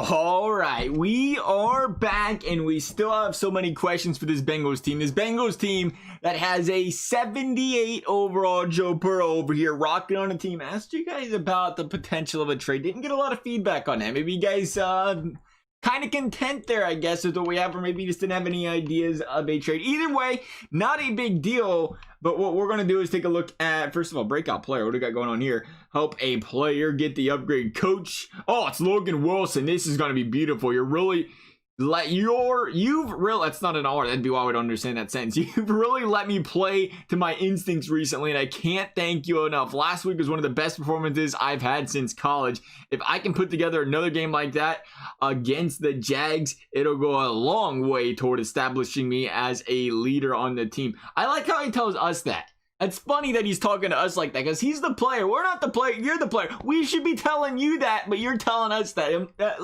All right, we are back and we still have so many questions for this Bengals team. This Bengals team that has a 78 overall Joe Burrow over here rocking on a team. Asked you guys about the potential of a trade. Didn't get a lot of feedback on that. Maybe you guys kind of content there, I guess, with what we have, or maybe you just didn't have any ideas of a trade. Either way, not a big deal. But what we're going to do is take a look at, first of all, breakout player. What do we got going on here? Help a player get the upgrade. Coach. Oh, it's Logan Wilson. This is going to be beautiful. You've really, that's not an R. That'd be why we don't understand that sentence. You've really let me play to my instincts recently, and I can't thank you enough. Last week was one of the best performances I've had since college. If I can put together another game like that against the Jags, it'll go a long way toward establishing me as a leader on the team. I like how he tells us that. It's funny that he's talking to us like that because he's the player. We're not the player. You're the player. We should be telling you that, but you're telling us that.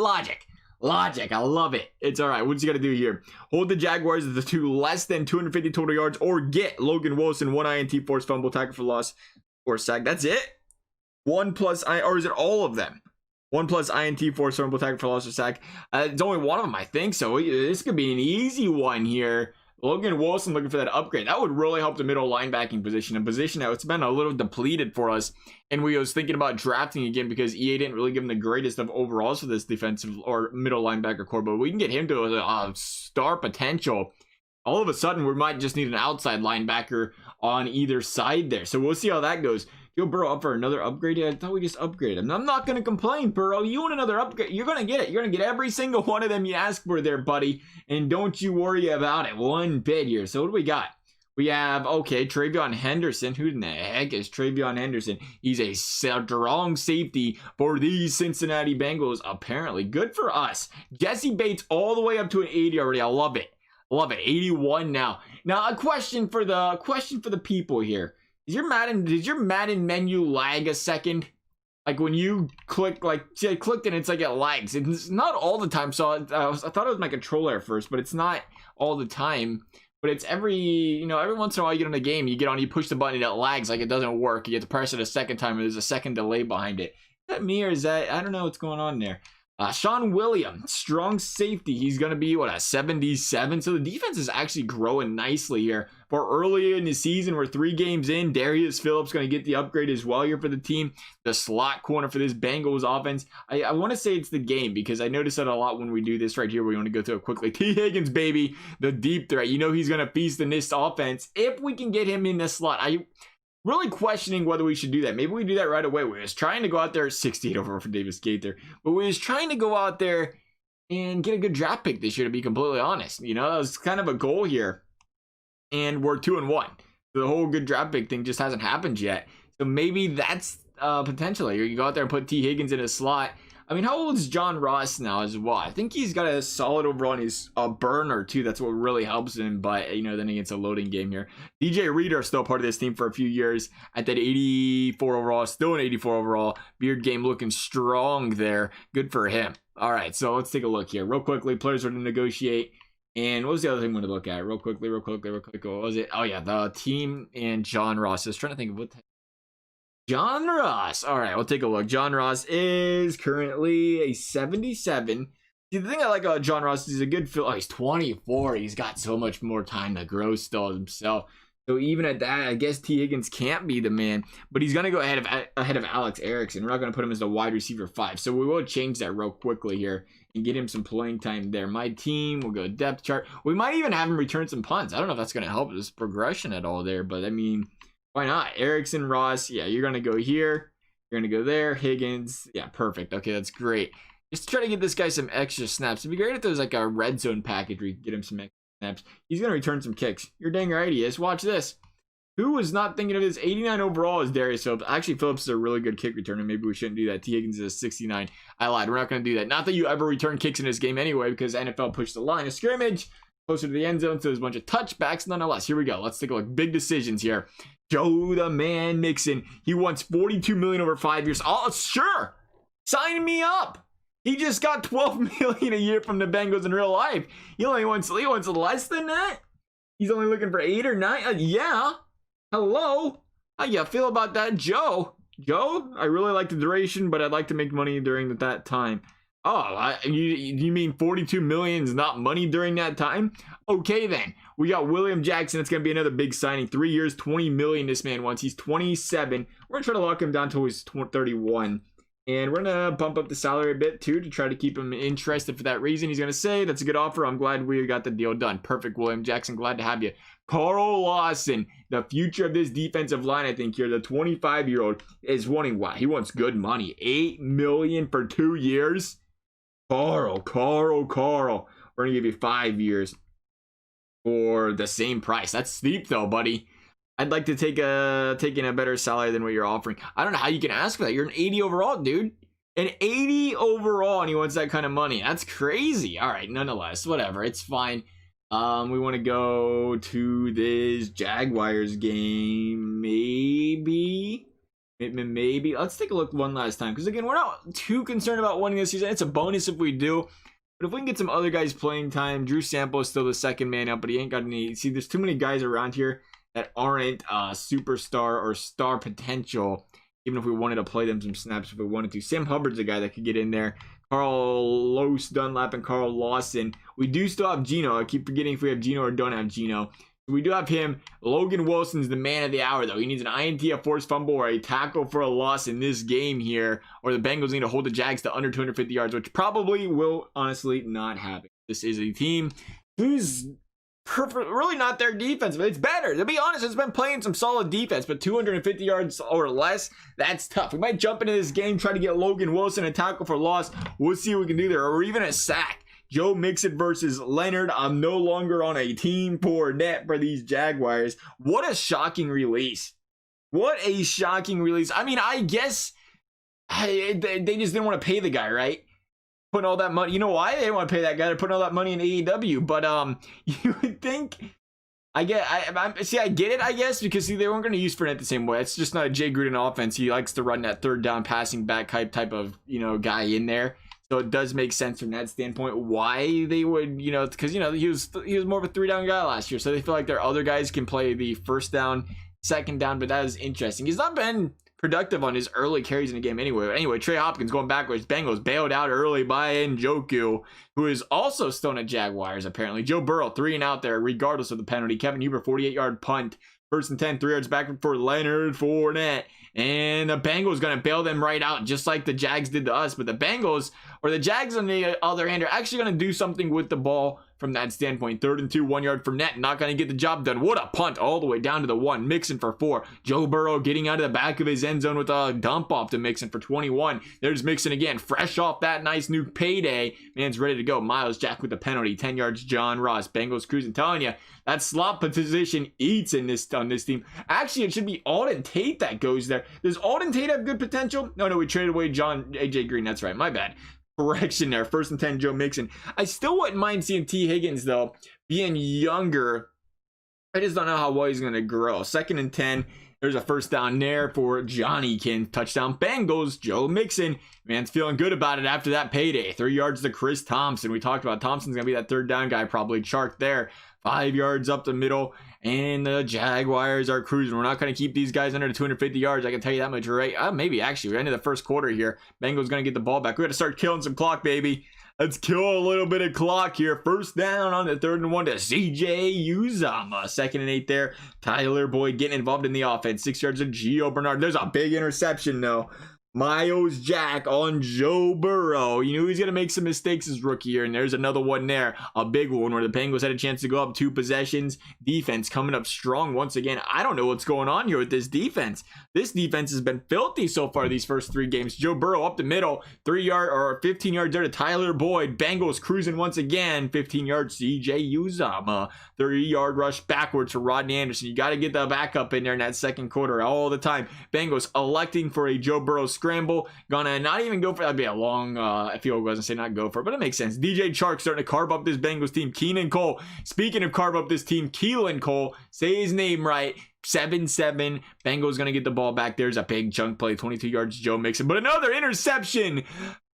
Logic. I love it. It's all right. What's he got to do here? Hold the Jaguars to less than 250 total yards or get Logan Wilson 1 INT, forced fumble, tackle for loss, or sack. That's it? 1 plus, or is it all of them? 1 plus INT, forced fumble, tackle for loss, or sack. It's only one of them, I think. So this could be an easy one here. Logan Wilson looking for that upgrade. That would really help the middle linebacking position, a position that it's been a little depleted for us. And we was thinking about drafting again because EA didn't really give him the greatest of overalls for this defensive or middle linebacker core. But we can get him to a star potential. All of a sudden, we might just need an outside linebacker on either side there. So we'll see how that goes. Joe Burrow up for another upgrade? I thought we just upgraded him. I'm not going to complain, Burrow. You want another upgrade? You're going to get it. You're going to get every single one of them you ask for there, buddy. And don't you worry about it one bit here. So what do we got? We have, okay, Travion Henderson. Who in the heck is Travion Henderson? He's a strong safety for these Cincinnati Bengals, apparently. Good for us. Jesse Bates all the way up to an 80 already. I love it. Love it. 81 now. Now, a question for the people here. Did your Madden menu lag a second? Like when you click, see, I clicked and it's like it lags. It's not all the time. So I thought it was my controller at first, but it's not all the time. But it's every once in a while you get on a game, you push the button and it lags, like it doesn't work. You get to press it a second time and there's a second delay behind it. Is that me or is that, I don't know what's going on there. Sean Williams, strong safety. He's going to be, a 77? So the defense is actually growing nicely here. For early in the season, we're 3 games in. Darius Phillips going to get the upgrade as well here for the team. The slot corner for this Bengals offense. I want to say it's the game because I notice that a lot when we do this right here. We want to go through it quickly. T. Higgins, baby, the deep threat. You know he's going to feast in this offense if we can get him in the slot. Really questioning whether we should do that. Maybe we do that right away. We was trying to go out there, 68 overall for Davis Gaither, but we was trying to go out there and get a good draft pick this year, to be completely honest. That was kind of a goal here, and we're 2-1. So the whole good draft pick thing just hasn't happened yet. So maybe that's potentially. You go out there and put T. Higgins in a slot. I mean, how old is John Ross now as well? I think he's got a solid overall on his burner too. That's what really helps him. But, then against a loading game here. DJ Reader still part of this team for a few years at that 84 overall. Still an 84 overall. Beard game looking strong there. Good for him. All right, so let's take a look here. Real quickly, players are to negotiate. And what was the other thing we want to look at? Real quickly. What was it? Oh, yeah, the team and John Ross. I was trying to think of what John Ross. All right, we'll take a look. John Ross is currently a 77. See, the thing I like about John Ross is he's a good fill. Oh, he's 24. He's got so much more time to grow still himself. So even at that, I guess T. Higgins can't be the man, but he's going to go ahead of Alex Erickson. We're not going to put him as a wide receiver 5. So we will change that real quickly here and get him some playing time there. My team will go depth chart. We might even have him return some punts. I don't know if that's going to help his progression at all there, but I mean, why not? Erickson, Ross, yeah, you're going to go here. You're going to go there. Higgins, yeah, perfect. Okay, that's great. Just try to get this guy some extra snaps. It'd be great if there was like a red zone package where you could get him some extra snaps. He's going to return some kicks. You're dang right he is. Watch this. Who was not thinking of this? 89 overall is Darius Phillips. Actually, Phillips is a really good kick returner. Maybe we shouldn't do that. T. Higgins is a 69. I lied. We're not going to do that. Not that you ever return kicks in this game anyway, because NFL pushed the line of scrimmage closer to the end zone, so there's a bunch of touchbacks. Nonetheless, here we go. Let's take a look. Big decisions here. Joe the man Mixon. He wants $42 million over 5 years. Oh, sure. Sign me up. He just got $12 million a year from the Bengals in real life. He wants less than that. He's only looking for 8 or 9. Yeah. Hello. How you feel about that, Joe? Joe, I really like the duration, but I'd like to make money during that time. You mean 42 million is not money during that time? Okay, then. We got William Jackson. It's going to be another big signing. 3 years, 20 million this man wants. He's 27. We're going to try to lock him down till he's 31. And we're going to bump up the salary a bit, too, to try to keep him interested for that reason. He's going to say, that's a good offer. I'm glad we got the deal done. Perfect, William Jackson. Glad to have you. Carl Lawson, the future of this defensive line, I think here, the 25-year-old, is wanting what? He wants good money. $8 million for 2 years? Carl. We're going to give you 5 years for the same price. That's steep, though, buddy. I'd like to take in a better salary than what you're offering. I don't know how you can ask for that. You're an 80 overall, dude. An 80 overall, and he wants that kind of money. That's crazy. All right, nonetheless, whatever. It's fine. We want to go to this Jaguars game, maybe. Let's take a look one last time, because again, we're not too concerned about winning this season. It's a bonus if we do, but if we can get some other guys playing time. Drew Sample is still the second man up, but he ain't got any. See, there's too many guys around here that aren't superstar or star potential, even if we wanted to play them some snaps if we wanted to. Sam Hubbard's a guy that could get in there. Carlos Dunlap and Carl Lawson. We do still have Gino. I keep forgetting if we have Gino or don't have Gino. We do have him. Logan Wilson's the man of the hour, though. He needs an INT, a forced fumble, or a tackle for a loss in this game here, or the Bengals need to hold the Jags to under 250 yards, which probably will honestly not happen. This is a team who's really not their defense, but it's better. To be honest, it's been playing some solid defense, but 250 yards or less, that's tough. We might jump into this game, try to get Logan Wilson a tackle for loss. We'll see what we can do there, or even a sack. Joe Mixon versus Leonard. I'm no longer on a team for net for these Jaguars. What a shocking release. What a shocking release. I mean, I guess they just didn't want to pay the guy, right? Putting all that money. You know why they didn't want to pay that guy? They're putting all that money in AEW. But you would think, I get it, I guess, because see, they weren't going to use Fournette the same way. It's just not a Jay Gruden offense. He likes to run that third down passing back type of, guy in there. So it does make sense from that standpoint why they would, because he was more of a 3-down guy last year. So they feel like their other guys can play the first down, second down. But that is interesting. He's not been productive on his early carries in the game anyway. But anyway, Trey Hopkins going backwards. Bengals bailed out early by Njoku, who is also still in Jaguars apparently. Joe Burrow 3 and out there regardless of the penalty. Kevin Huber 48-yard punt. First and 10, 3 yards back for Leonard Fournette. And the Bengals going to bail them right out, just like the Jags did to us. But the Bengals, or the Jags on the other hand, are actually going to do something with the ball from that standpoint. 3rd and 2, 1 yard for net. Not going to get the job done. What a punt all the way down to the 1. Mixon for 4. Joe Burrow getting out of the back of his end zone with a dump off to Mixon for 21. There's Mixon again. Fresh off that nice new payday. Man's ready to go. Miles Jack with the penalty. 10 yards, John Ross. Bengals cruising. Telling you, that slot position eats on this team. Actually, it should be Alden Tate that goes there. Does Alden Tate have good potential? No, we traded away AJ Green. That's right. My bad. Correction there. 1st and 10, Joe Mixon. I still wouldn't mind seeing T. Higgins, though, being younger. I just don't know how well he's going to grow. 2nd and 10. There's a first down there for Johnny Kin. Touchdown Bengals. Joe Mixon. Man's feeling good about it after that payday. 3 yards to Chris Thompson. We talked about Thompson's going to be that 3rd down guy, probably. Chark there. 5 yards up the middle. And the Jaguars are cruising. We're not going to keep these guys under the 250 yards. I can tell you that much, right? Maybe, actually. We're into the first quarter here. Bengals going to get the ball back. We got to start killing some clock, baby. Let's kill a little bit of clock here. First down on the 3rd and 1 to CJ Uzomah. 2nd and 8 there. Tyler Boyd getting involved in the offense. 6 yards of Gio Bernard. There's a big interception, though. Miles Jack on Joe Burrow. You knew he's going to make some mistakes his rookie year, and there's another one there. A big one where the Bengals had a chance to go up 2 possessions. Defense coming up strong once again. I don't know what's going on here with this defense. This defense has been filthy so far these first 3 games. Joe Burrow up the middle. 15 yards there to Tyler Boyd. Bengals cruising once again. 15 yards CJ Uzomah. 30-yard rush backwards for Rodney Anderson. You got to get the backup in there in that second quarter all the time. Bengals electing for a Joe Burrow scramble. Gonna not even go for that'd be a long field goal. I say not go for it, but it makes sense. DJ Chark starting to carve up this Bengals team. Keenan Cole. Speaking of carve up this team, Keelan Cole. Say his name right. 7-7. Bengals gonna get the ball back. There's a big chunk play. 22 yards, Joe Mixon. But another interception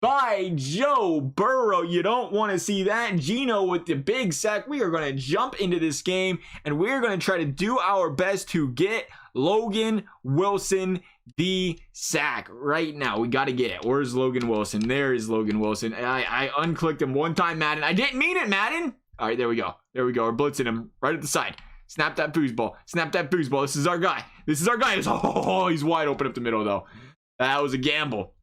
by Joe Burrow. You don't want to see that. Gino with the big sack. We are going to jump into this game, and we're going to try to do our best to get Logan Wilson the sack right now. We got to get it. Where's Logan Wilson? There is Logan Wilson. I unclicked him one time, Madden. I didn't mean it, Madden. All right, there we go. There we go. We're blitzing him right at the side. Snap that foosball. Snap that foosball. This is our guy. This is our guy. Oh, he's wide open up the middle, though. That was a gamble.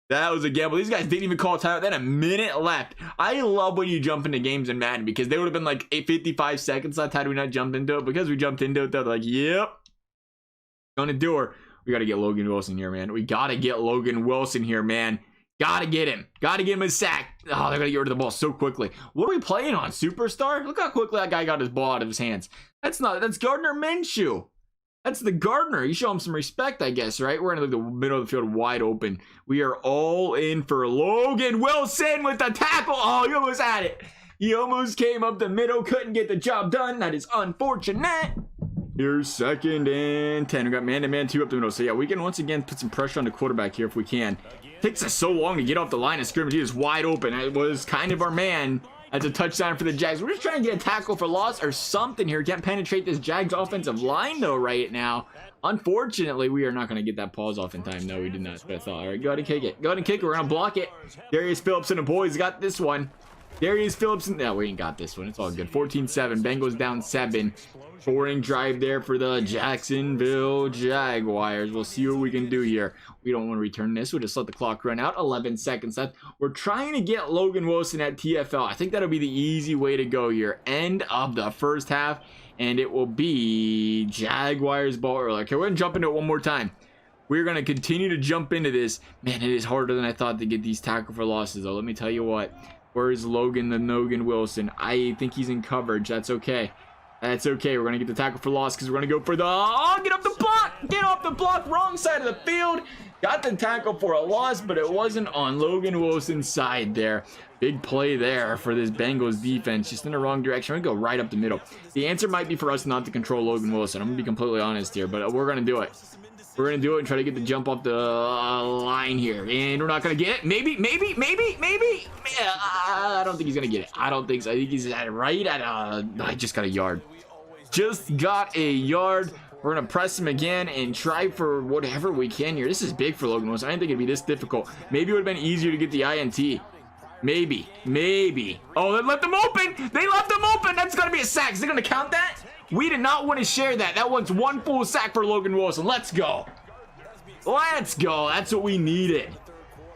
That was a gamble. These guys didn't even call timeout. They had a minute left. I love when you jump into games in Madden because they would have been like 55 seconds left had we not jumped into it. Because we jumped into it, they're like, yep. Gonna do her. We got to get Logan Wilson here, man. We got to get Logan Wilson here, man. Got to get him. Got to get him a sack. Oh, they're going to get rid of the ball so quickly. What are we playing on? Superstar? Look how quickly that guy got his ball out of his hands. That's Gardner Minshew. That's the Gardner. You show him some respect, I guess, right? We're going to leave the middle of the field wide open. We are all in for Logan Wilson with the tackle. Oh, he almost had it. He almost came up the middle. Couldn't get the job done. That is unfortunate. Here's 2nd and 10. We got man-to-man 2 up the middle. So, yeah, we can once again put some pressure on the quarterback here if we can. It takes us so long to get off the line of scrimmage. He is wide open. It was kind of our man. That's a touchdown for the Jags. We're just trying to get a tackle for loss or something here. Can't penetrate this Jags offensive line, though, right now. Unfortunately, we are not going to get that pause off in time. No, we did not. But I thought, all right, go ahead and kick it. Go ahead and kick it. We're going to block it. Darius Phillips and the boys got this one. Darius Phillips. No, we ain't got this one. It's all good. 14-7. Bengals down 7. Scoring drive there for the Jacksonville Jaguars. We'll see what we can do here. We don't want to return this. We'll just let the clock run out. 11 seconds left. We're trying to get Logan Wilson at TFL. I think that'll be the easy way to go here. End of the first half. And it will be Jaguars ball early. Okay, we're going to jump into it one more time. We're going to continue to jump into this. Man, it is harder than I thought to get these tackle for losses, though. Let me tell you what. Where is Logan Wilson? I think he's in coverage. That's okay. That's okay. We're going to get the tackle for loss because we're going to go for the... Oh, get off the block! Get off the block! Wrong side of the field. Got the tackle for a loss, but it wasn't on Logan Wilson's side there. Big play there for this Bengals defense. Just in the wrong direction. We're going to go right up the middle. The answer might be for us not to control Logan Wilson. I'm going to be completely honest here, but we're going to do it. We're going to do it and try to get the jump off the line here. And we're not going to get it. Maybe. I don't think he's going to get it. I don't think so. I think he's right at I just got a yard. Just got a yard. We're going to press him again and try for whatever we can here. This is big for Logan Wilson. I didn't think it'd be this difficult. Maybe it would have been easier to get the INT. Maybe. Oh, they left them open. They left them open. That's got to be a sack. Is it going to count that? We did not want to share that. That one's one full sack for Logan Wilson. Let's go. Let's go. That's what we needed.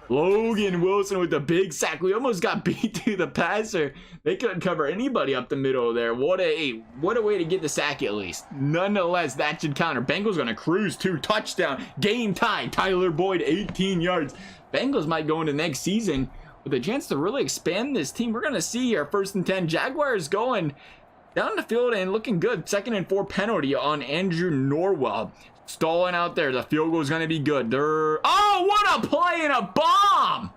Logan Wilson with the big sack. We almost got beat to the passer. They couldn't cover anybody up the middle there. What a way to get the sack at least. Nonetheless, that should counter. Bengals going to cruise to touchdown. Game tie. Tyler Boyd, 18 yards. Bengals might go into next season with a chance to really expand this team. We're going to see here 1st and 10. Jaguars going down the field and looking good. 2nd and 4 penalty on Andrew Norwell. Stalling out there. The field goal is going to be good. Oh, what a play and a bomb!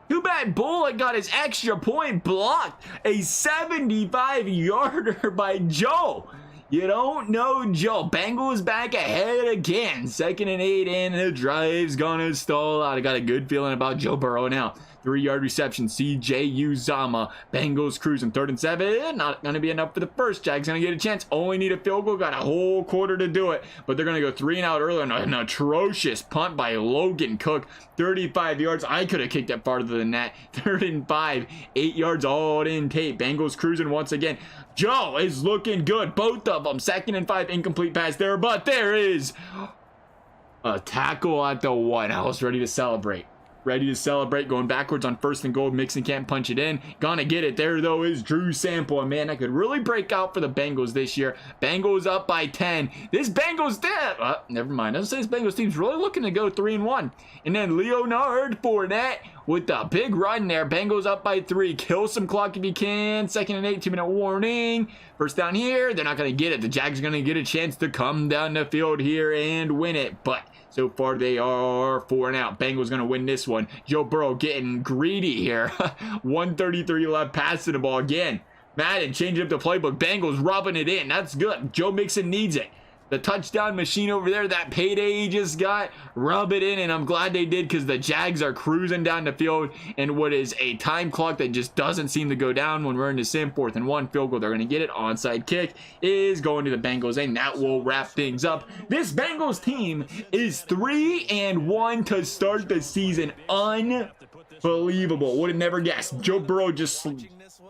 Too bad Bullock got his extra point blocked. A 75-yarder by Joe. You don't know Joe. Bengals back ahead again. 2nd and 8, and the drive's gonna stall out. I got a good feeling about Joe Burrow now. 3-yard reception. CJ Uzama. Bengals cruising. 3rd and 7. Not going to be enough for the first. Jags going to get a chance. Only need a field goal. Got a whole quarter to do it. But they're going to go 3 and out early. An atrocious punt by Logan Cook. 35 yards. I could have kicked that farther than that. 3rd and 5. 8 yards all in tape. Bengals cruising once again. Joe is looking good. Both of them. 2nd and 5. Incomplete pass there. But there is a tackle at the 1. I was ready to celebrate. Going backwards on 1st and goal. Mixon can't punch it in. Gonna get it. There, though, is Drew Sample. And, man, that could really break out for the Bengals this year. Bengals up by 10. This Bengals never mind. I was saying this Bengals team's really looking to go 3-1. And then Leonard Fournette with the big run there. Bengals up by 3. Kill some clock if you can. 2nd and 8. 2-minute warning. First down here. They're not going to get it. The Jags are going to get a chance to come down the field here and win it. But so far, they are 4 and out. Bengals going to win this one. Joe Burrow getting greedy here. 1:33 left, passing the ball again. Madden changing up the playbook. Bengals rubbing it in. That's good. Joe Mixon needs it. The touchdown machine over there, that payday he just got, rub it in, and I'm glad they did because the Jags are cruising down the field in what is a time clock that just doesn't seem to go down when we're in the sim. 4th and 1, field goal, they're going to get it. Onside kick is going to the Bengals, and that will wrap things up. This Bengals team is 3-1 to start the season. Unbelievable. Would have never guessed. Joe Burrow just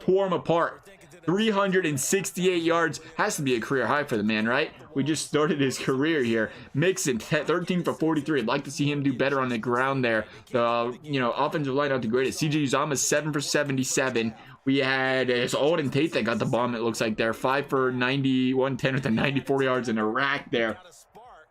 tore him apart. 368 yards. Has to be a career high for the man, right? We just started his career here. Mixon, 13 for 43. I'd like to see him do better on the ground there. The offensive line not the greatest. CJ Uzomah, 7 for 77. We had Alden Tate that got the bomb, it looks like there. 5 for 90, 110 with the 94 yards in a rack there.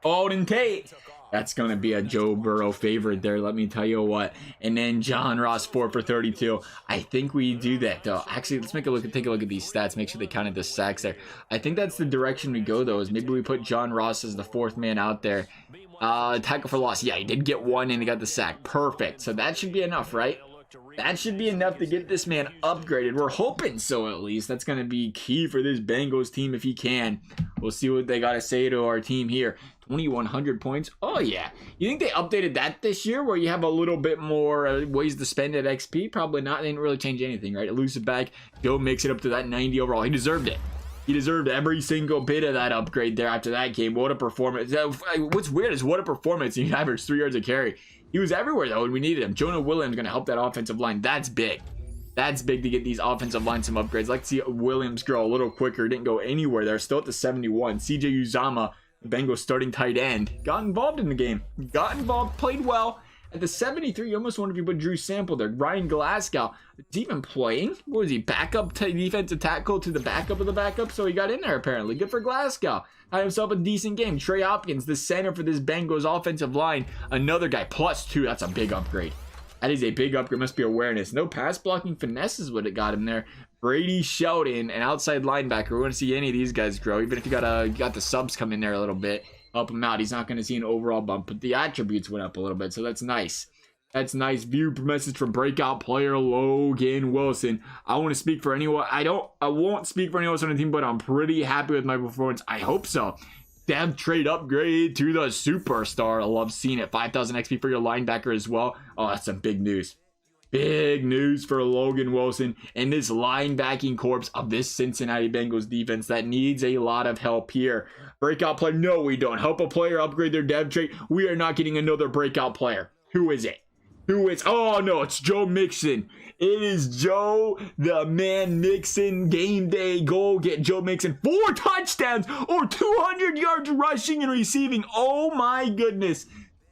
Alden Tate. That's going to be a Joe Burrow favorite there, let me tell you what. And then John Ross, 4 for 32. I think we do that, though. Actually, let's take a look at these stats. Make sure they counted the sacks there. I think that's the direction we go, though, is maybe we put John Ross as the 4th man out there. Tackle for loss. Yeah, he did get 1, and he got the sack. Perfect. So that should be enough, right? That should be enough to get this man upgraded. We're hoping so, at least. That's going to be key for this Bengals team if he can. We'll see what they got to say to our team here. 2,100 points. Oh, yeah. You think they updated that this year where you have a little bit more ways to spend at XP? Probably not. They didn't really change anything, right? Elusive back. Joe makes it up to that 90 overall. He deserved it. He deserved every single bit of that upgrade there after that game. What a performance. What's weird is what a performance. He averaged 3 yards a carry. He was everywhere, though, when we needed him. Jonah Williams going to help that offensive line. That's big. That's big to get these offensive line some upgrades. I'd like to see Williams grow a little quicker. Didn't go anywhere there. Still at the 71. CJ Uzomah, the Bengals starting tight end, got involved in the game. Got involved, played well. At the 73, you almost wonder if you put Drew Sample there. Ryan Glasgow, is he even playing? What was he, backup defensive tackle to the backup of the backup? So he got in there, apparently. Good for Glasgow. Had himself a decent game. Trey Hopkins, the center for this Bengals offensive line. Another guy, +2. That's a big upgrade. That is a big upgrade. Must be awareness. No pass blocking finesse is what it got him there. Brady Sheldon, an outside linebacker. We want to see any of these guys grow. Even if you got the subs come in there a little bit, help him out. He's not going to see an overall bump, but the attributes went up a little bit, so that's nice. That's nice. View message from breakout player Logan Wilson. I want to speak for anyone. I won't speak for anyone else on the team, but I'm pretty happy with my performance. I hope so. Dev trade upgrade to the superstar. I love seeing it. 5,000 XP for your linebacker as well. Oh, that's some big news. Big news for Logan Wilson and this linebacking corps of this Cincinnati Bengals defense that needs a lot of help here. Breakout player? No, we don't. Help a player upgrade their dev trait. We are not getting another breakout player. Who is it? Oh, no, it's Joe Mixon. It is Joe, the man Mixon. Game day goal. Get Joe Mixon 4 touchdowns or 200 yards rushing and receiving. Oh, my goodness.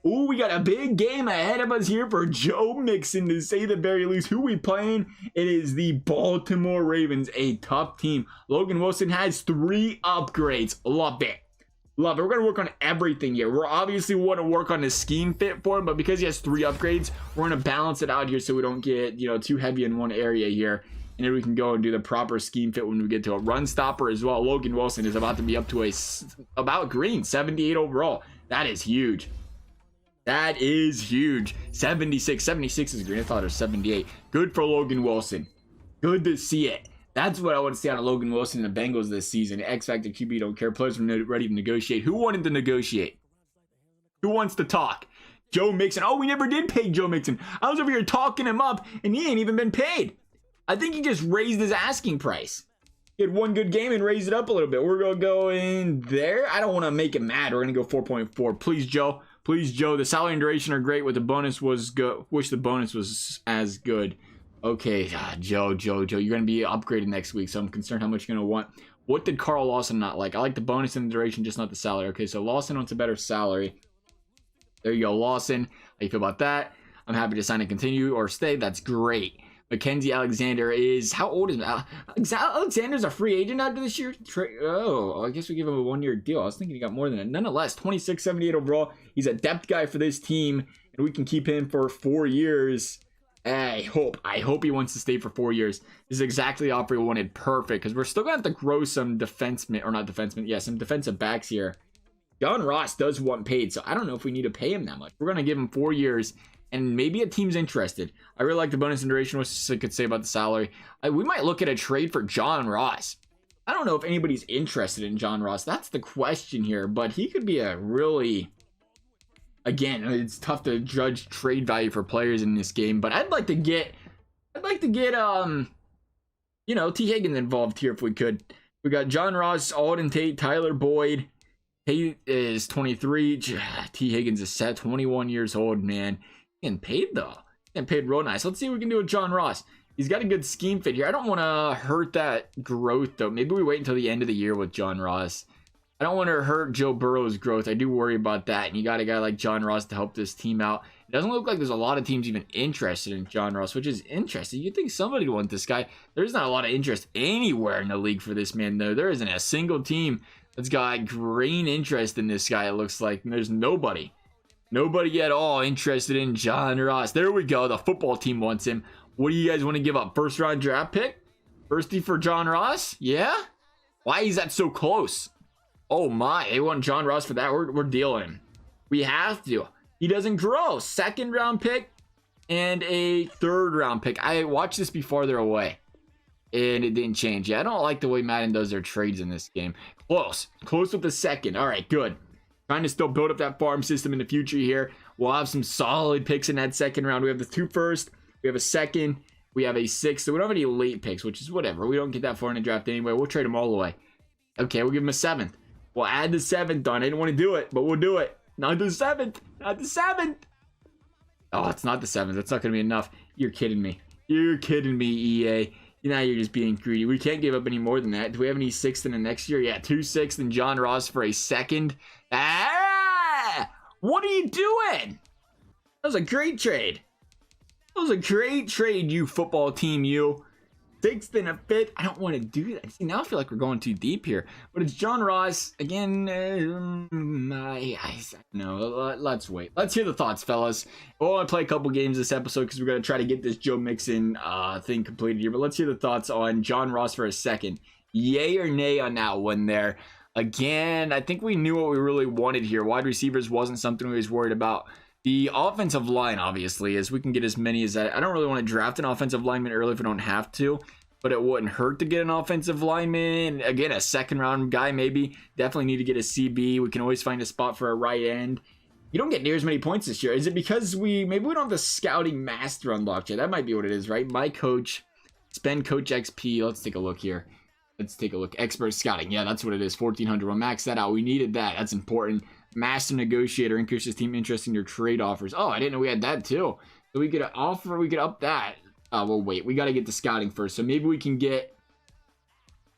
Ooh, we got a big game ahead of us here for Joe Mixon, to say the very least. Who we playing? It is the Baltimore Ravens, a tough team. Logan Wilson has 3 upgrades. Love it. Love it. We're going to work on everything here. We're obviously want to work on the scheme fit for him, but because he has 3 upgrades, we're going to balance it out here so we don't get, too heavy in one area here. And then we can go and do the proper scheme fit when we get to a run stopper as well. Logan Wilson is about to be up to about green, 78 overall. That is huge. That is huge. 76 is green. I thought it was 78. Good for Logan Wilson. Good to see it. That's what I want to see out of Logan Wilson and the Bengals this season. X Factor QB don't care. Players are ready to negotiate. Who wanted to negotiate? Who wants to talk? Joe Mixon. Oh, we never did pay Joe Mixon. I was over here talking him up, and he ain't even been paid. I think he just raised his asking price. He had one good game and raised it up a little bit. We're going to go in there. I don't want to make him mad. We're going to go 4.4. Please, Joe. Please, Joe. The salary and duration are great. With the bonus was good. Wish the bonus was as good. Okay, Joe. You're going to be upgraded next week, so I'm concerned how much you're going to want. What did Carl Lawson not like? I like the bonus and the duration, just not the salary. Okay, so Lawson wants a better salary. There you go, Lawson. How you feel about that? I'm happy to sign and continue or stay. That's great. Mackenzie Alexander is, how old is Alexander's a free agent after this year? Oh, I guess we give him a 1-year deal. I was thinking he got more than that. Nonetheless, 26, 78 overall. He's a depth guy for this team, and we can keep him for 4 years. I hope he wants to stay for 4 years. This is exactly the offer we wanted. Perfect, because we're still going to have to grow some some defensive backs here. John Ross does want paid, so I don't know if we need to pay him that much. We're going to give him 4 years. And maybe a team's interested. I really like the bonus and duration, which I could say about the salary. We might look at a trade for John Ross. I don't know if anybody's interested in John Ross. That's the question here, but he could be a really, again, it's tough to judge trade value for players in this game, but I'd like to get you know, T. Higgins involved here if we could. We got John Ross, Alden Tate, Tyler Boyd. Tate is 23. T. Higgins is 21 years old, man. Getting paid though. Getting paid real nice. Let's see what we can do with John Ross. He's got a good scheme fit here. I don't want to hurt that growth though. Maybe we wait until the end of the year with John Ross. I don't want to hurt Joe Burrow's growth. I do worry about that. And you got a guy like John Ross to help this team out. It doesn't look like there's a lot of teams even interested in John Ross, which is interesting. You'd think somebody would want this guy. There's not a lot of interest anywhere in the league for this man, though. There isn't a single team that's got green interest in this guy, it looks like. And there's nobody at all interested in John Ross. There we go. The football team wants him. What do you guys want to give up? First round draft pick? Firstie for John Ross? Yeah? Why is that so close? Oh my, they want John Ross for that. We're dealing him. We have to. He doesn't grow. Second round pick and a third round pick. I watched this be farther away and it didn't change. Yeah, I don't like the way Madden does their trades in this game. Close with the second. All right, good. Trying to still build up that farm system in the future here. We'll have some solid picks in that second round. We have the 2 first. We have a second. We have a 6th. So we don't have any late picks, which is whatever. We don't get that far in the draft anyway. We'll trade them all the way. Okay, we'll give him a 7th. We'll add the 7th on. I didn't want to do it, but we'll do it. Not the 7th. Not the 7th. Oh, it's not the 7th. That's not going to be enough. You're kidding me. You're kidding me, EA. Now you're just being greedy. We can't give up any more than that. Do we have any 6th in the next year? Yeah, 2 6th and John Ross for a 2nd. Ah! What are you doing? That was a great trade. That was a great trade, you football team, you. 6th and a 5th. I don't want to do that. See, now I feel like we're going too deep here. But it's John Ross. Again, no, let's wait. Let's hear the thoughts, fellas. We'll only play a couple games this episode because we're going to try to get this Joe Mixon thing completed here. But let's hear the thoughts on John Ross for a 2nd. Yay or nay on that one there. Again, I think we knew what we really wanted here. Wide receivers wasn't something we was worried about. The offensive line, obviously, is we can get as many as that. I don't really want to draft an offensive lineman early if we don't have to, but it wouldn't hurt to get an offensive lineman. Again, a 2nd round guy, maybe. Definitely need to get a CB. We can always find a spot for a right end. You don't get near as many points this year. Is it because maybe we don't have the scouting master unlocked yet? That might be what it is, right? My coach, spend coach XP. Let's take a look here. Let's take a look. Expert scouting. Yeah, that's what it is. 1400. We'll max that out. We needed that. That's important. Master negotiator increases team interest in your trade offers. Oh, I didn't know we had that too. So we could offer, we could up that. Well, wait, we got to get the scouting first. So maybe we can get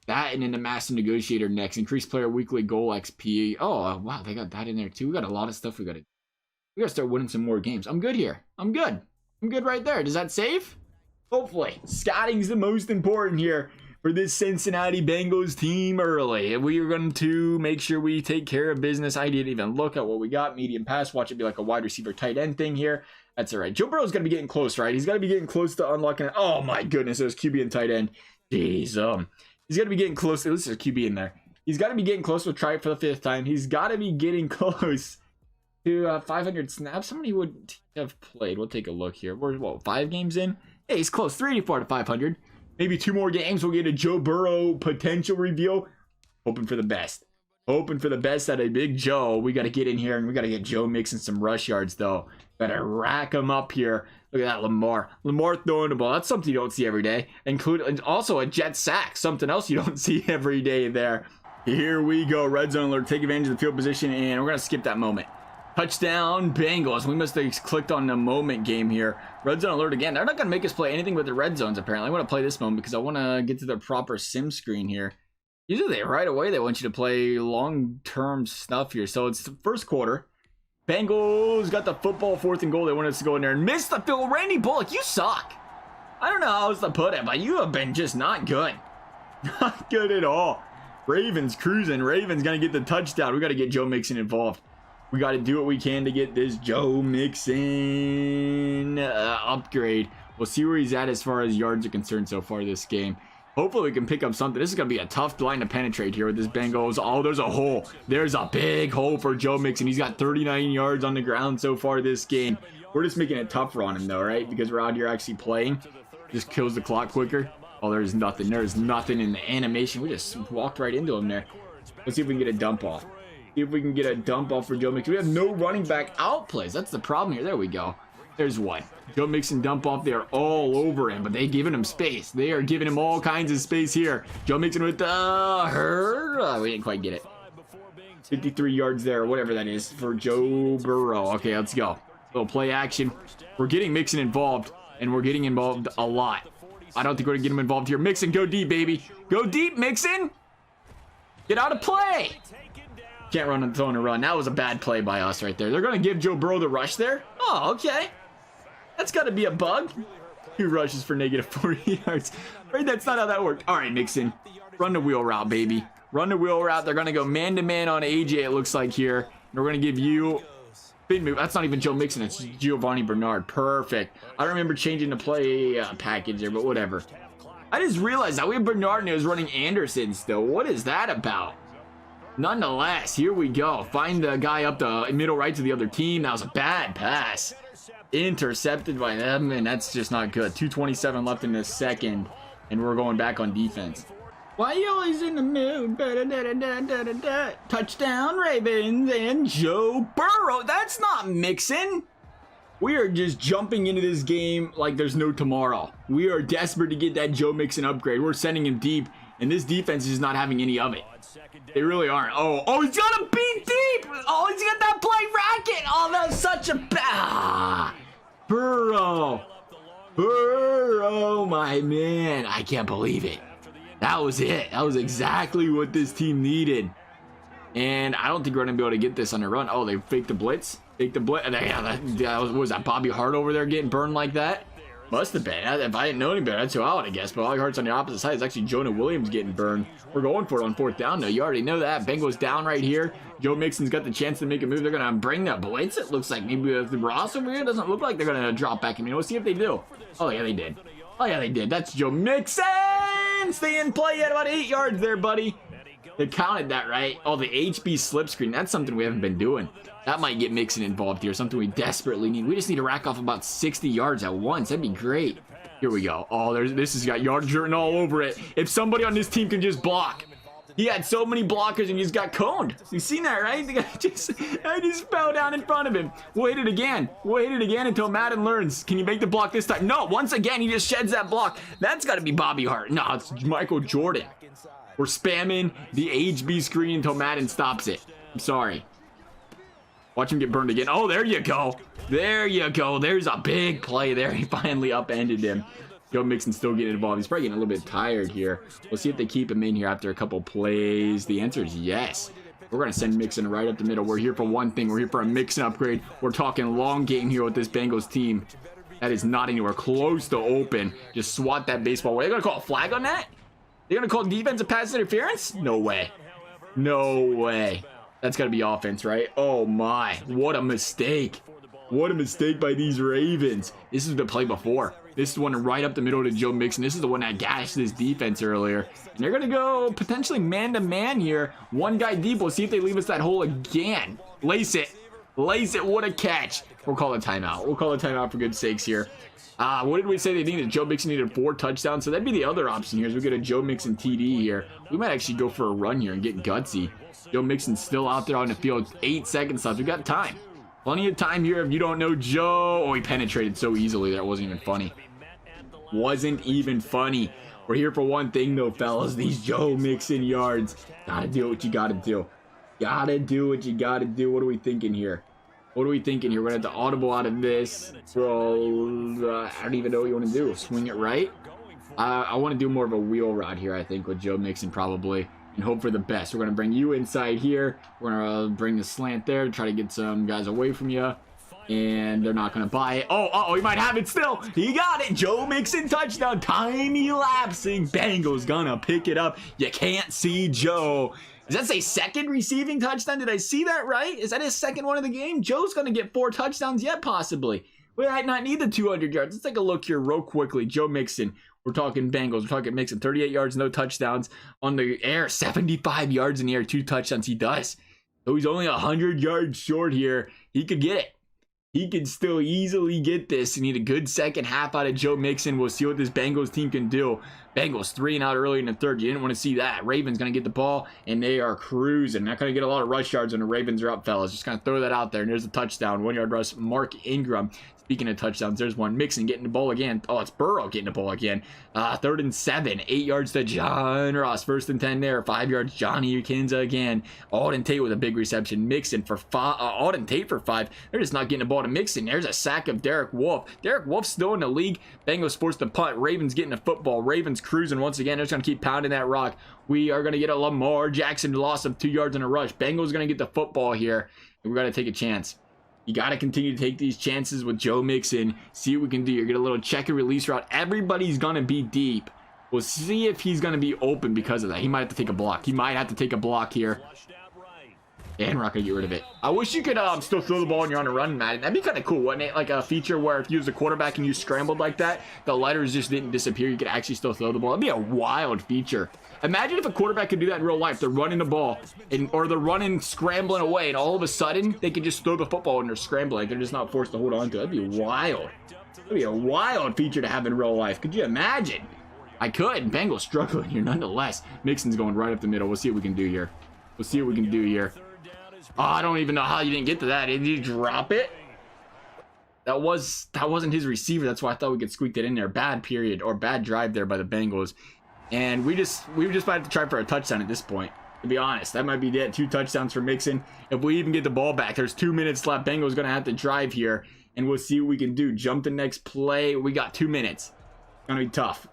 that and then the master negotiator next. Increase player weekly goal XP. Oh, wow, they got that in there too. We got a lot of stuff we got to start winning some more games. I'm good here. I'm good right there. Does that save? Hopefully. Scouting's the most important here for this Cincinnati Bengals team early. We are going to make sure we take care of business. I didn't even look at what we got. Medium pass. Watch it be like a wide receiver tight end thing here. That's all right. Joe Burrow's got to be getting close, right? He's got to be getting close to unlocking it. Oh, my goodness. There's QB and tight end. Jeez. He's got to be getting close. At least there's QB in there. He's got to be getting close. We'll try it for the 5th time. He's got to be getting close to 500 snaps. How many would he have played? We'll take a look here. We're, 5 games in? Hey, he's close. 384 to 500. Maybe 2 more games, we'll get a Joe Burrow potential reveal. Hoping for the best. Hoping for the best out of Big Joe. We got to get in here, and we got to get Joe mixing some rush yards, though. Got to rack him up here. Look at that, Lamar. Lamar throwing the ball. That's something you don't see every day. And also a jet sack. Something else you don't see every day there. Here we go. Red zone alert. Take advantage of the field position, and we're going to skip that moment. Touchdown, Bengals. We must have clicked on the moment game here. Red zone alert again. They're not going to make us play anything with the red zones, apparently. I want to play this moment because I want to get to the proper sim screen here. Usually, right away, they want you to play long-term stuff here. So it's the first quarter. Bengals got the football, 4th and goal. They wanted us to go in there and miss the field. Randy Bullock, you suck. I don't know how else to put it, but you have been just not good. Not good at all. Ravens cruising. Ravens going to get the touchdown. We got to get Joe Mixon involved. We got to do what we can to get this Joe Mixon upgrade. We'll see where he's at as far as yards are concerned so far this game. Hopefully we can pick up something. This is going to be a tough line to penetrate here with this Bengals. Oh, there's a hole. There's a big hole for Joe Mixon. He's got 39 yards on the ground so far this game. We're just making it tougher on him though, right? Because we're out here actually playing. Just kills the clock quicker. Oh, there's nothing. There's nothing in the animation. We just walked right into him there. Let's see if we can get a dump off. See if we can get a dump off for Joe Mixon. We have no running back out plays. That's the problem here. There we go. There's one. Joe Mixon dump off. They're all over him, but they giving him space. They are giving him all kinds of space here. Joe Mixon with the we didn't quite get it. 53 yards there, whatever that is for Joe Burrow. Okay, let's go. Little play action. We're getting Mixon involved, and we're getting involved a lot. I don't think we're gonna get him involved here. Mixon, go deep, baby. Go deep, Mixon. Get out of play. Can't run and throw and a run. That was a bad play by us right there. They're gonna give Joe Burrow the rush there. Oh, okay. That's got to be a bug. 2 rushes for negative 40 yards. Right, that's not how that worked. All right, Mixon. Run the wheel route, baby. Run the wheel route. They're going to go man-to-man on AJ, it looks like here. And we're going to give you... Spin move. That's not even Joe Mixon. It's Giovanni Bernard. Perfect. I don't remember changing the play package there, but whatever. I just realized that we have Bernard and he was running Anderson still. What is that about? Nonetheless, here we go. Find the guy up the middle right to the other team. That was a bad pass. Intercepted by them, and that's just not good. 2:27 left in the second, and we're going back on defense. Why you always in the mood? Touchdown, Ravens, and Joe Burrow. That's not Mixon. We are just jumping into this game like there's no tomorrow. We are desperate to get that Joe Mixon upgrade. We're sending him deep, and this defense is not having any of it. They really aren't. Oh, he's got to beat deep. Oh, he's got that play racket. Oh, that's such a bad. Burrow, my man. I can't believe it. That was it. That was exactly what this team needed. And I don't think we're going to be able to get this on the run. Oh, they faked the blitz. Faked the blitz. Yeah, was that Bobby Hart over there getting burned like that? Must have been. If I didn't know any better, that's who I would have guessed. But Bobby Hart's on the opposite side. It's actually Jonah Williams getting burned. We're going for it on 4th down, though. You already know that. Bengals down right here. Joe Mixon's got the chance to make a move. They're going to bring the blitz. It looks like maybe if the Ross over here doesn't look like they're going to drop back. I mean, we'll see if they do. Oh, yeah, they did. Oh, yeah, they did. That's Joe Mixon. Stay in play at about 8 yards there, buddy. They counted that, right? Oh, the HB slip screen. That's something we haven't been doing. That might get Mixon involved here. Something we desperately need. We just need to rack off about 60 yards at once. That'd be great. Here we go. Oh, this has got yardage written all over it. If somebody on this team can just block. He had so many blockers and he just got coned. You seen that, right? The guy I just fell down in front of him. We'll hit it again. We'll hit it again until Madden learns. Can you make the block this time? No, once again, he just sheds that block. That's got to be Bobby Hart. No, it's Michael Jordan. We're spamming the HB screen until Madden stops it. I'm sorry. Watch him get burned again. Oh, there you go. There you go. There's a big play there. He finally upended him. Joe Mixon still getting involved. He's probably getting a little bit tired here. We'll see if they keep him in here after a couple plays. The answer is yes. We're going to send Mixon right up the middle. We're here for one thing. We're here for a Mixon upgrade. We're talking long game here with this Bengals team. That is not anywhere close to open. Just swat that baseball away. They're going to call a flag on that? They're going to call defensive pass interference? No way. No way. That's got to be offense, right? Oh, my. What a mistake. What a mistake by these Ravens. This is the play before. This is the one right up the middle to Joe Mixon. This is the one that gashed this defense earlier. And they're going to go potentially man-to-man here. One guy deep. We'll see if they leave us that hole again. Lace it. Lace it. What a catch. We'll call a timeout. We'll call a timeout for good sakes here. What did we say they needed? Joe Mixon needed 4 touchdowns. So that'd be the other option here is we get a Joe Mixon TD here. We might actually go for a run here and get gutsy. Joe Mixon's still out there on the field. 8 seconds left. We got time. Plenty of time here if you don't know Joe. Oh, he penetrated so easily that wasn't even funny. Wasn't even funny. We're here for one thing though, fellas. These Joe Mixon yards. Gotta do what you gotta do. Gotta do what you gotta do. What are we thinking here? What are we thinking here? We're gonna have to audible out of this. So, I don't even know what you want to do. Swing it right? I want to do more of a wheel route here, I think, with Joe Mixon probably. And hope for the best. We're going to bring you inside here. We're going to bring the slant there to try to get some guys away from you. And they're not going to buy it. Oh, he might have it still. He got it. Joe Mixon touchdown. Time elapsing. Bengals going to pick it up. You can't see Joe. Does that say second receiving touchdown? Did I see that right? Is that his second one of the game? Joe's going to get 4 touchdowns yet, possibly. We might not need the 200 yards. Let's take a look here real quickly. Joe Mixon. We're talking Bengals. We're talking Mixon. 38 yards, no touchdowns. On the air, 75 yards in the air, 2 touchdowns. He does. So he's only 100 yards short here. He could get it. He can still easily get this. You need a good second half out of Joe Mixon. We'll see what this Bengals team can do. Bengals 3 and out early in the third. You didn't want to see that. Ravens going to get the ball, and they are cruising. Not going to get a lot of rush yards when the Ravens are up, fellas. Just going to throw that out there, and there's a touchdown. 1-yard rush. Mark Ingram. Speaking of touchdowns, there's one. Mixon getting the ball again. Oh, it's Burrow getting the ball again. 3rd and 7. 8 yards to John Ross. 1st and 10 there. 5 yards. Johnny Ukinza again. Alden Tate with a big reception. Mixon for 5. Alden Tate for 5. They're just not getting the ball to Mixon. There's a sack of Derek Wolfe. Derek Wolfe's still in the league. Bengals forced to punt. Ravens getting the football. Ravens cruising once again. They're just going to keep pounding that rock. We are going to get a Lamar Jackson loss of 2 yards in a rush. Bengals going to get the football here. And we're going to take a chance. You got to continue to take these chances with Joe Mixon. See what we can do. You get a little check and release route. Everybody's going to be deep. We'll see if he's going to be open because of that. He might have to take a block. He might have to take a block here. And we're not going to get rid of it. I wish you could still throw the ball when you're on a run, Madden. That'd be kind of cool, wouldn't it? Like a feature where if you was a quarterback and you scrambled like that, the letters just didn't disappear. You could actually still throw the ball. That'd be a wild feature. Imagine if a quarterback could do that in real life. They're running the ball, or they're running, scrambling away, and all of a sudden, they could just throw the football when they're scrambling. They're just not forced to hold on to it. That'd be wild. That'd be a wild feature to have in real life. Could you imagine? I could. Bengals struggling here nonetheless. Mixon's going right up the middle. We'll see what we can do here. We'll see what we can do here. Oh, I don't even know how you didn't get to that. Did you drop it? That wasn't his receiver. That's why I thought we could squeak that in there. Bad period, or bad drive there by the Bengals. And we just might have to try for a touchdown at this point. To be honest, that might be it. 2 touchdowns for Mixon. If we even get the ball back, there's 2 minutes left. Bengals going to have to drive here, and we'll see what we can do. Jump the next play. We got 2 minutes. It's going to be tough.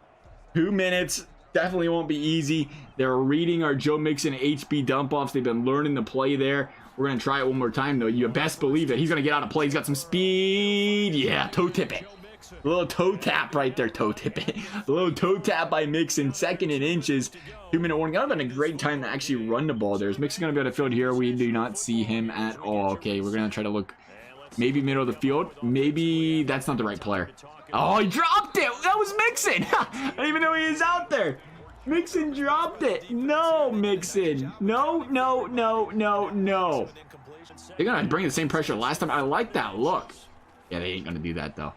2 minutes. Definitely won't be easy. They're reading our Joe Mixon HB dump-offs. They've been learning the play there. We're going to try it one more time, though. You best believe it. He's going to get out of play. He's got some speed. Yeah, toe tip it. A little toe tap right there. Toe tip it. A little toe tap by Mixon. 2nd and inches. 2-minute warning. That would have been a great time to actually run the ball there. Is Mixon going to be on the field here? We do not see him at all. Okay, we're going to try to look maybe middle of the field. Maybe that's not the right player. Oh, he dropped it. That was Mixon. I didn't even know he was out there. Mixon dropped it. No, Mixon. No, no, no, no, no. They're going to bring the same pressure last time. I like that look. Yeah, they ain't going to do that, though.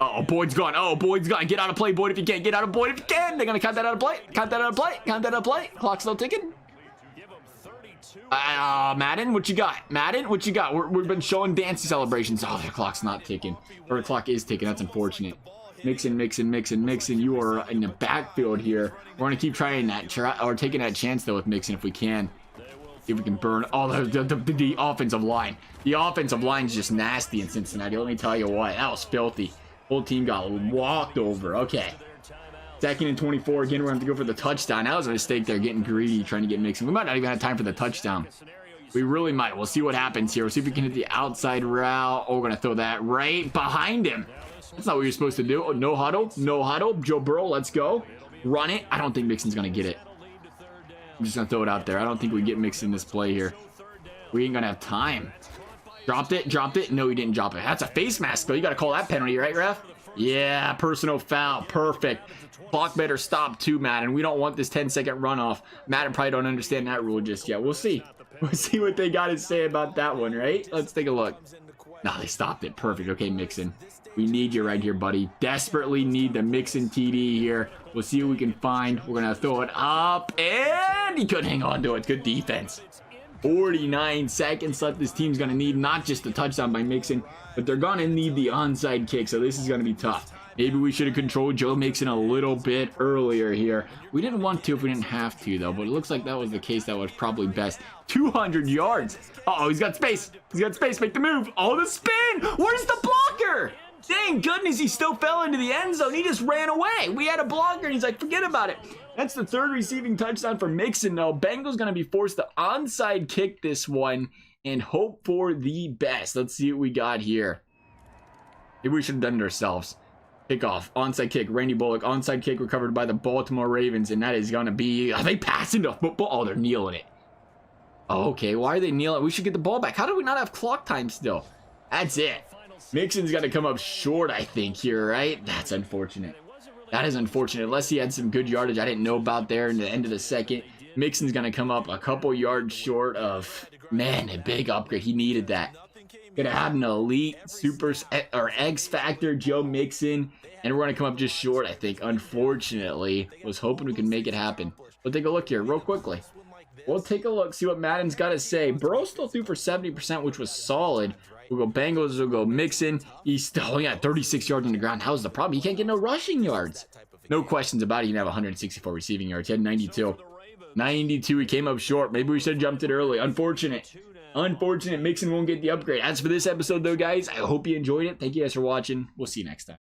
Oh, Boyd's gone. Oh, Boyd's gone. Get out of play, Boyd, if you can. Get out of Boyd if you can. They're going to count that out of play. Count that out of play. Count that out of play. Clock's still ticking. Madden, what you got? Madden, what you got? We've been showing dancing celebrations. Oh, the clock's not ticking. Or the clock is ticking. That's unfortunate. Mixon, Mixon, Mixon, Mixon. You are in the backfield here. We're going to keep trying that, or taking that chance, though, with Mixon if we can. See if we can burn. Oh, the offensive line. The offensive line is just nasty in Cincinnati. Let me tell you what. That was filthy. Whole team got walked over. Okay. 2nd and 24. Again, we're going to have to go for the touchdown. That was a mistake there, getting greedy, trying to get Mixon. We might not even have time for the touchdown. We really might. We'll see what happens here. We'll see if we can hit the outside route. Oh, we're going to throw that right behind him. That's not what you're supposed to do. Oh, no huddle. No huddle. Joe Burrow, let's go. Run it. I don't think Mixon's going to get it. I'm just going to throw it out there. I don't think we get Mixon this play here. We ain't going to have time. Dropped it. Dropped it. No, he didn't drop it. That's a face mask, though. You got to call that penalty, right, ref? Yeah, personal foul. Perfect. Clock better stop, too, Madden. We don't want this 10-second runoff. Madden probably don't understand that rule just yet. We'll see. We'll see what they got to say about that one, right? Let's take a look. No, they stopped it. Perfect. Okay, Mixon. We need you right here, buddy. Desperately need the Mixon TD here. We'll see what we can find. We're going to throw it up, and he couldn't hang on to it. Good defense. 49 seconds left. This team's going to need not just the touchdown by Mixon, but they're going to need the onside kick, so this is going to be tough. Maybe we should have controlled Joe Mixon a little bit earlier here. We didn't want to if we didn't have to, though, but it looks like that was the case. That was probably best. 200 yards. Uh-oh, he's got space. He's got space. Make the move. Oh, the spin. Where's the blocker? Thank goodness he still fell into the end zone. He just ran away. We had a blocker, and he's like, forget about it. That's the 3rd receiving touchdown for Mixon, though. Bengals going to be forced to onside kick this one and hope for the best. Let's see what we got here. Maybe we should have done it ourselves. Kickoff, onside kick, Randy Bullock, onside kick recovered by the Baltimore Ravens, and that is going to be, are they passing the football? Oh, they're kneeling it. Oh, okay, why are they kneeling? We should get the ball back. How do we not have clock time still? That's it. Mixon's got to come up short, I think, here, right? That's unfortunate. That is unfortunate. Unless he had some good yardage I didn't know about there in the end of the second. Mixon's going to come up a couple yards short of, man, a big upgrade. He needed that. Gonna have an elite super or X Factor Joe Mixon, and we're gonna come up just short, I think. Unfortunately, was hoping we could make it happen. We'll take a look here real quickly. We'll take a look, see what Madden's got to say. Burrow still threw for 70%, which was solid. We'll go Bengals, we'll go Mixon. He's still got 36 yards on the ground. How's the problem? He can't get no rushing yards. No questions about it. He can have 164 receiving yards. He had 92. 92, he came up short. Maybe we should have jumped it early. Unfortunate. Mixon won't get the upgrade. As for this episode, though, guys, I hope you enjoyed it. Thank you guys for watching. We'll see you next time.